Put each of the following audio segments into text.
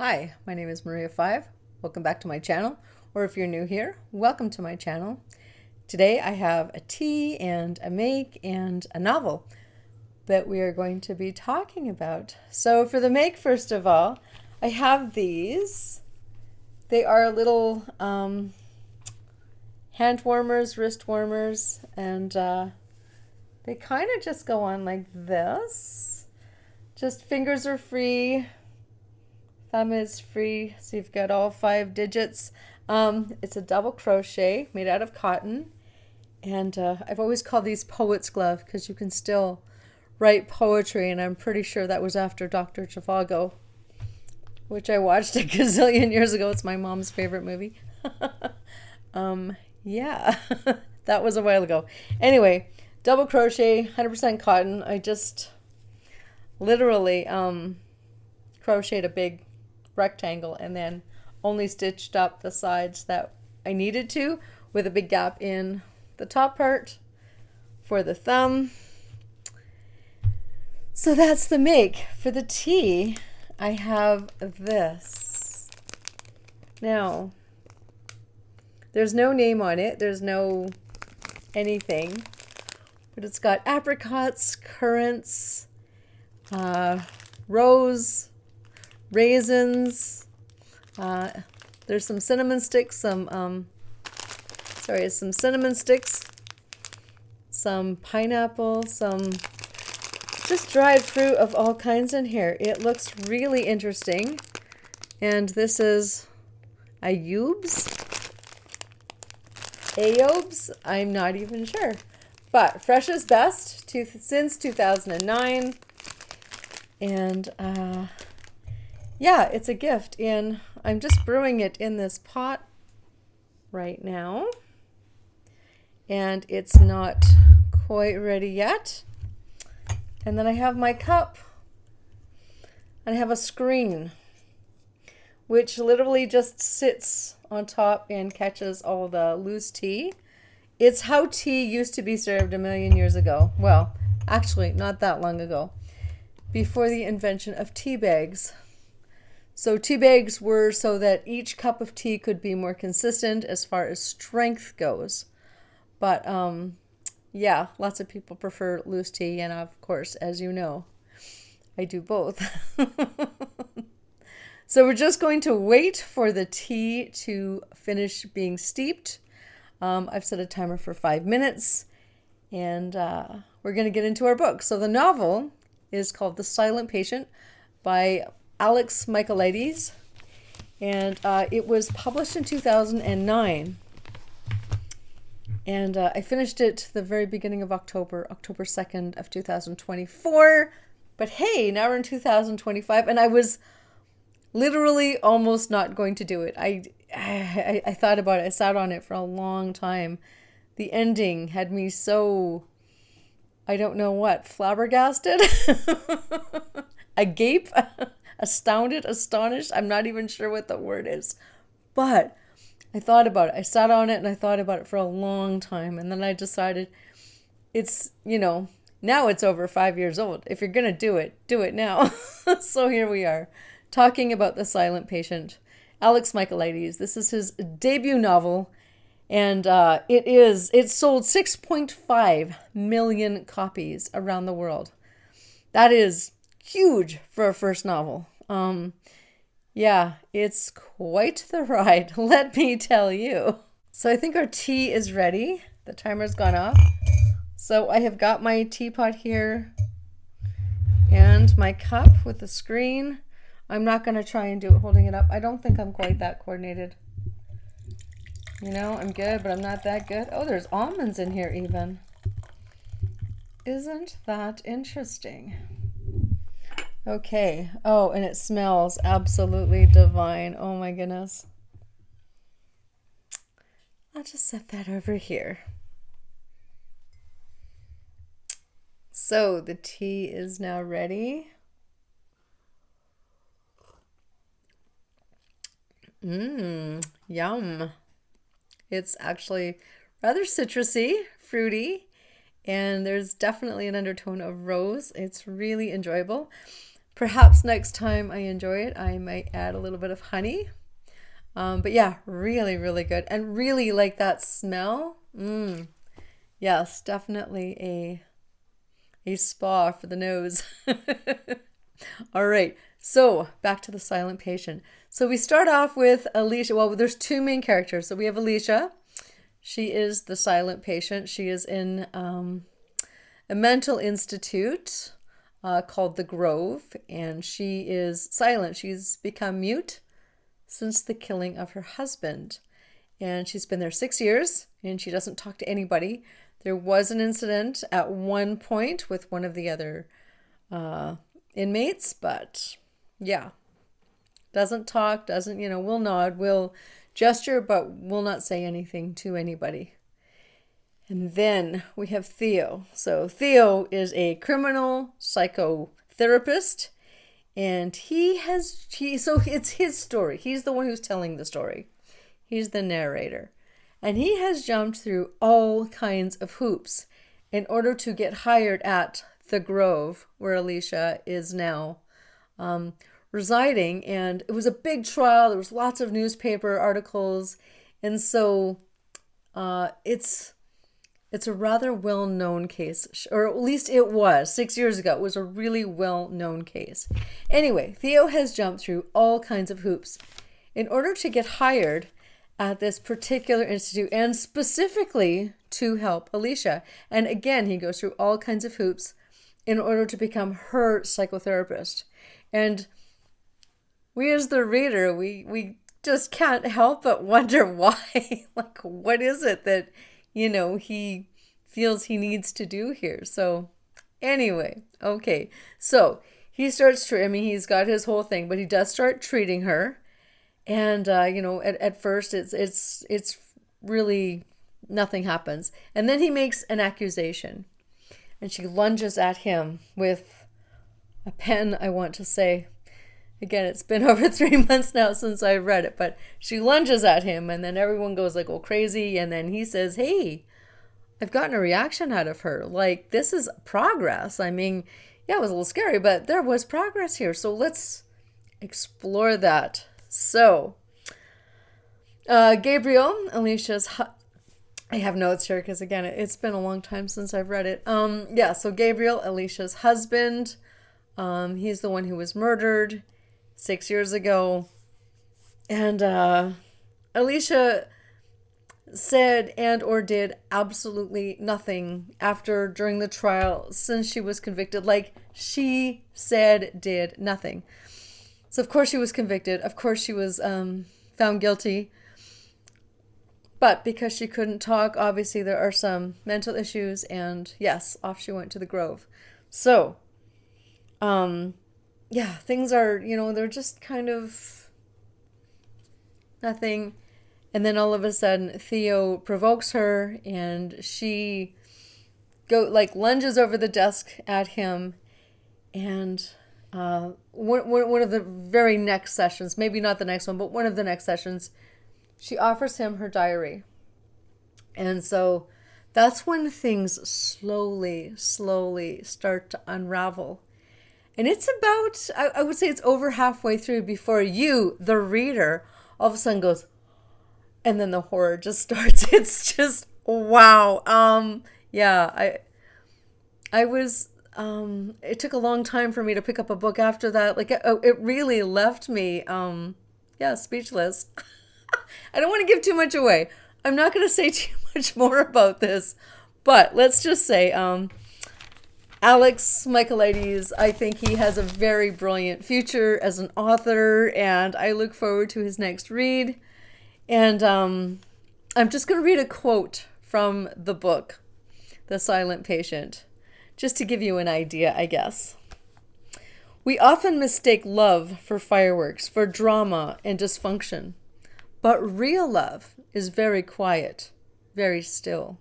Hi, my name is Maria Five. Welcome back to my channel, or if you're new here, welcome to my channel. Today I have a tea and a make and a novel that we are going to be talking about. So for the make, first of all, I have these. They are little hand warmers, wrist warmers, and they kind of just go on like this. Just fingers are free. Thumb is free, so you've got all 5 digits. It's a double crochet made out of cotton, and I've always called these poet's glove because you can still write poetry, and I'm pretty sure that was after Dr. Zhivago, which I watched a gazillion years ago. It's my mom's favorite movie. Yeah, that was a while ago. Anyway, double crochet, 100% cotton. I just literally crocheted a big rectangle and then only stitched up the sides that I needed to, with a big gap in the top part for the thumb. So that's the make. For the tea, I have this. Now, there's no name on it, there's no anything, but it's got apricots, currants, rose, raisins, there's some cinnamon sticks, some cinnamon sticks, some pineapple, some just dried fruit of all kinds in here. It looks really interesting. And this is Ayobes, I'm not even sure. But fresh is best since 2009. And yeah, it's a gift. And I'm just brewing it in this pot right now. And it's not quite ready yet. And then I have my cup. And I have a screen, which literally just sits on top and catches all the loose tea. It's how tea used to be served a million years ago. Well, actually, not that long ago, before the invention of tea bags. So tea bags were so that each cup of tea could be more consistent as far as strength goes. But yeah, lots of people prefer loose tea, and of course, as you know, I do both. So we're just going to wait for the tea to finish being steeped. I've set a timer for 5 minutes, and we're going to get into our book. So the novel is called The Silent Patient by Alex Michaelides, and it was published in 2009. And I finished it the very beginning of October 2nd of 2024. But hey, now we're in 2025, and I was literally almost not going to do it. I thought about it. I sat on it for a long time. The ending had me so, I don't know what, flabbergasted, agape, astounded, astonished. I'm not even sure what the word is. But I thought about it. I sat on it and I thought about it for a long time. And then I decided it's, now it's over 5 years old. If you're going to do it now. So here we are, talking about The Silent Patient. Alex Michaelides. This is his debut novel, and it sold 6.5 million copies around the world. That is huge for a first novel. Yeah, it's quite the ride, let me tell you. So I think our tea is ready. The timer's gone off. So I have got my teapot here and my cup with the screen. I'm not going to try and do it holding it up. I don't think I'm quite that coordinated. I'm good, but I'm not that good. Oh, there's almonds in here even. Isn't that interesting? Okay. Oh, and it smells absolutely divine. Oh my goodness. I'll just set that over here. So the tea is now ready. Yum. It's actually rather citrusy, fruity, and there's definitely an undertone of rose. It's really enjoyable. Perhaps next time I enjoy it, I might add a little bit of honey. But yeah, really, really good. And really like that smell. Yes, definitely a spa for the nose. All right, so back to the silent patient. So we start off with Alicia. Well, there's two main characters. So we have Alicia. She is the silent patient. She is in a mental institute called the Grove, and she is silent. She's become mute since the killing of her husband. And she's been there 6 years, and she doesn't talk to anybody. There was an incident at one point with one of the other inmates, but yeah, doesn't talk, doesn't, will nod, will gesture, but will not say anything to anybody. And then we have Theo. So Theo is a criminal psychotherapist, and so it's his story. He's the one who's telling the story. He's the narrator. And he has jumped through all kinds of hoops in order to get hired at the Grove, where Alicia is now residing. And it was a big trial. There was lots of newspaper articles. And so it's a rather well-known case, or at least it was 6 years ago. It was a really well-known case. Anyway, Theo has jumped through all kinds of hoops in order to get hired at this particular institute, and specifically to help Alicia. And again, he goes through all kinds of hoops in order to become her psychotherapist. And we as the reader, we just can't help but wonder why. Like, what is it that, he feels he needs to do here? So anyway, okay. So he starts, he's got his whole thing, but he does start treating her. And, at first it's really nothing happens. And then he makes an accusation, and she lunges at him with a pen, I want to say. Again, it's been over 3 months now since I read it, but she lunges at him, and then everyone goes like, oh, crazy. And then he says, hey, I've gotten a reaction out of her. Like, this is progress. I mean, yeah, it was a little scary, but there was progress here. So let's explore that. So, Gabriel, Alicia's, I have notes here because, again, it's been a long time since I've read it. So Gabriel, Alicia's husband, he's the one who was murdered 6 years ago. And Alicia said and or did absolutely nothing during the trial since she was convicted. Like, she said, did nothing. So, of course, she was convicted. Of course, she was found guilty. But because she couldn't talk, obviously, there are some mental issues. And, yes, off she went to the Grove. So, things are, they're just kind of nothing. And then all of a sudden, Theo provokes her. And she lunges over the desk at him. And one of the very next sessions, maybe not the next one, but one of the next sessions, she offers him her diary. And so that's when things slowly start to unravel. And it's about, I would say it's over halfway through before you, the reader, all of a sudden goes, and then the horror just starts. It's just, wow. I was... it took a long time for me to pick up a book after that. Like, it really left me, speechless. I don't want to give too much away. I'm not going to say too much more about this, but let's just say, Alex Michaelides, I think he has a very brilliant future as an author, and I look forward to his next read. And, I'm just going to read a quote from the book, The Silent Patient, just to give you an idea, I guess. We often mistake love for fireworks, for drama and dysfunction. But real love is very quiet, very still.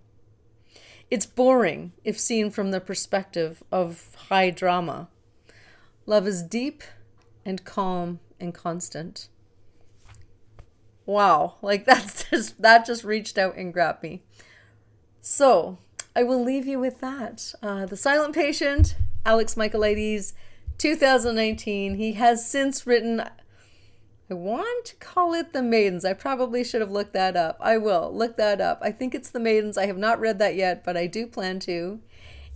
It's boring if seen from the perspective of high drama. Love is deep and calm and constant. Wow, like that just reached out and grabbed me. So I will leave you with that. The Silent Patient, Alex Michaelides, 2019. He has since written, I want to call it The Maidens. I probably should have looked that up. I will look that up. I think it's The Maidens. I have not read that yet, but I do plan to.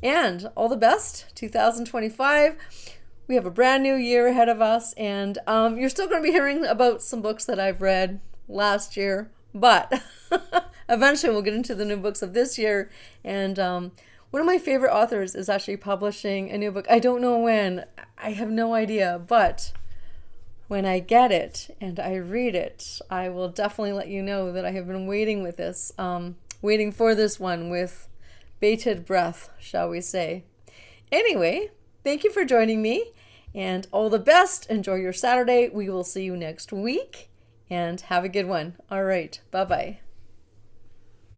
And all the best, 2025. We have a brand new year ahead of us, and you're still going to be hearing about some books that I've read last year, but eventually we'll get into the new books of this year. And one of my favorite authors is actually publishing a new book. I don't know when. I have no idea, but when I get it and I read it, I will definitely let you know that I have been waiting with this, waiting for this one with bated breath, shall we say. Anyway, thank you for joining me, and all the best. Enjoy your Saturday. We will see you next week, and have a good one. All right. Bye-bye.